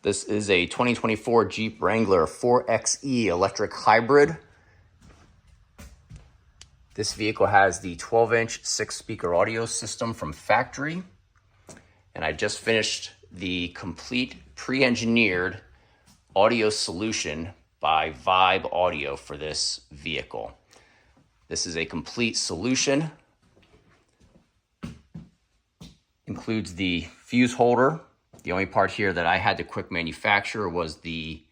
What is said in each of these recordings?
This is a 2024 Jeep Wrangler 4xe electric hybrid. This vehicle has the 12-inch 6-speaker audio system from factory. And I just finished the complete pre-engineered audio solution by Vibe Audio for this vehicle. This is a complete solution. Includes the fuse holder. The only part here that I had to quick manufacture was the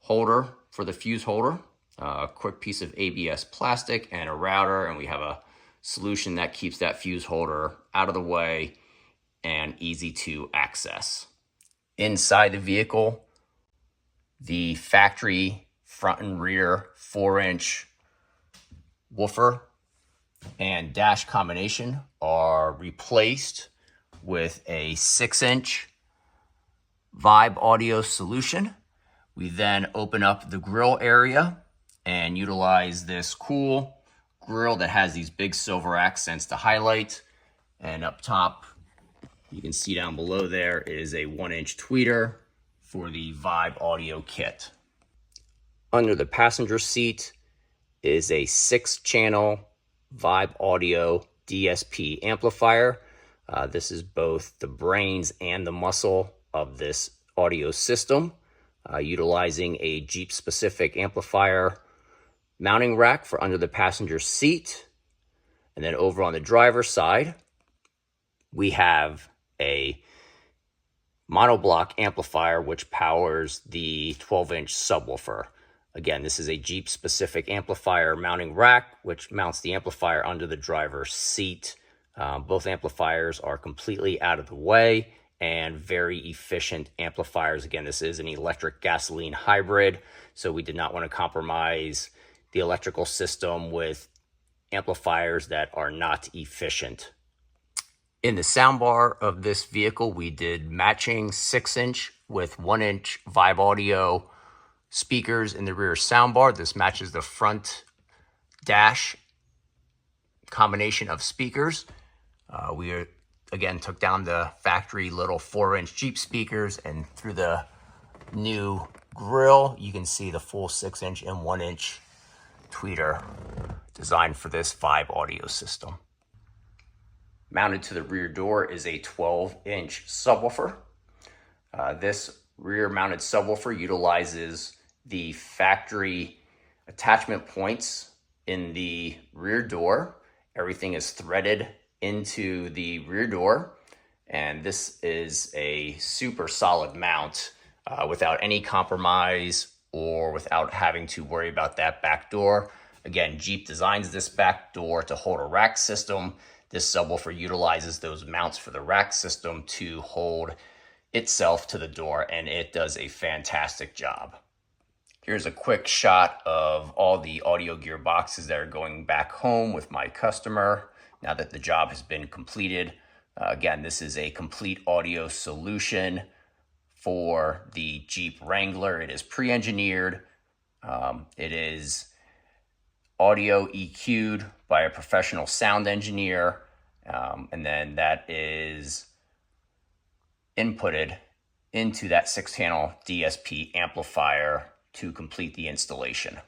holder for the fuse holder. A quick piece of ABS plastic and a router, and we have a solution that keeps that fuse holder out of the way and easy to access. Inside the vehicle, the factory front and rear 4-inch woofer and dash combination are replaced with a 6-inch Vibe Audio solution. We then open up the grill area and utilize this cool grill that has these big silver accents to highlight. And up top, you can see down below there is a 1-inch tweeter for the Vibe Audio kit. Under the passenger seat is a 6-channel Vibe Audio DSP amplifier. This is both the brains and the muscle of this audio system, utilizing a Jeep-specific amplifier mounting rack for under the passenger seat. And then over on the driver's side, we have a monoblock amplifier which powers the 12-inch subwoofer. Again, this is a Jeep-specific amplifier mounting rack which mounts the amplifier under the driver's seat. Both amplifiers are completely out of the way and very efficient amplifiers. Again, this is an electric gasoline hybrid, so we did not want to compromise the electrical system with amplifiers that are not efficient. In the soundbar of this vehicle, we did matching 6-inch with 1-inch Vibe Audio speakers in the rear soundbar. This matches the front dash combination of speakers. We again took down the factory little 4-inch Jeep speakers, and through the new grill, you can see the full 6-inch and 1-inch tweeter designed for this Vibe Audio system. Mounted to the rear door is a 12-inch subwoofer. This rear mounted subwoofer utilizes the factory attachment points in the rear door. Everything is threaded into the rear door, and this is a super solid mount without any compromise or without having to worry about that back door. Again, Jeep designs this back door to hold a rack system. This subwoofer utilizes those mounts for the rack system to hold itself to the door, and it does a fantastic job. Here's a quick shot of all the audio gear boxes that are going back home with my customer now that the job has been completed. Again, this is a complete audio solution for the Jeep Wrangler. It is pre-engineered. It is audio EQ'd by a professional sound engineer, and then that is inputted into that 6-channel DSP amplifier to complete the installation.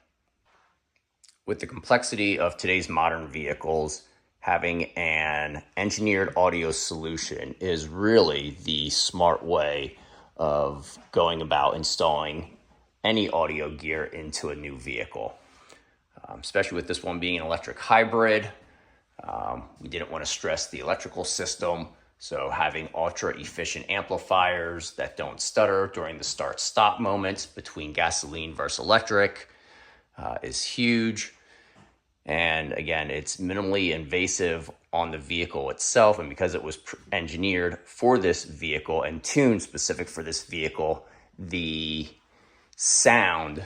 With the complexity of today's modern vehicles, having an engineered audio solution is really the smart way of going about installing any audio gear into a new vehicle. Especially with this one being an electric hybrid. We didn't want to stress the electrical system, so having ultra efficient amplifiers that don't stutter during the start-stop moments between gasoline versus electric is huge. And again, it's minimally invasive on the vehicle itself, and because it was engineered for this vehicle and tuned specific for this vehicle, the sound,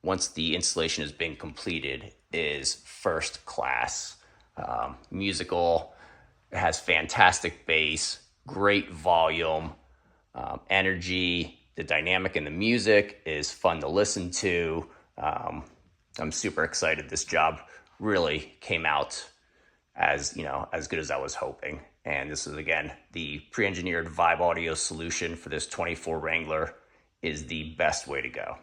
once the installation has been completed, is first class. Musical, it has fantastic bass, great volume, energy. The dynamic in the music is fun to listen to. I'm super excited. This job really came out as good as I was hoping. And this is, again, the pre-engineered Vibe Audio solution for this 24 Wrangler is the best way to go.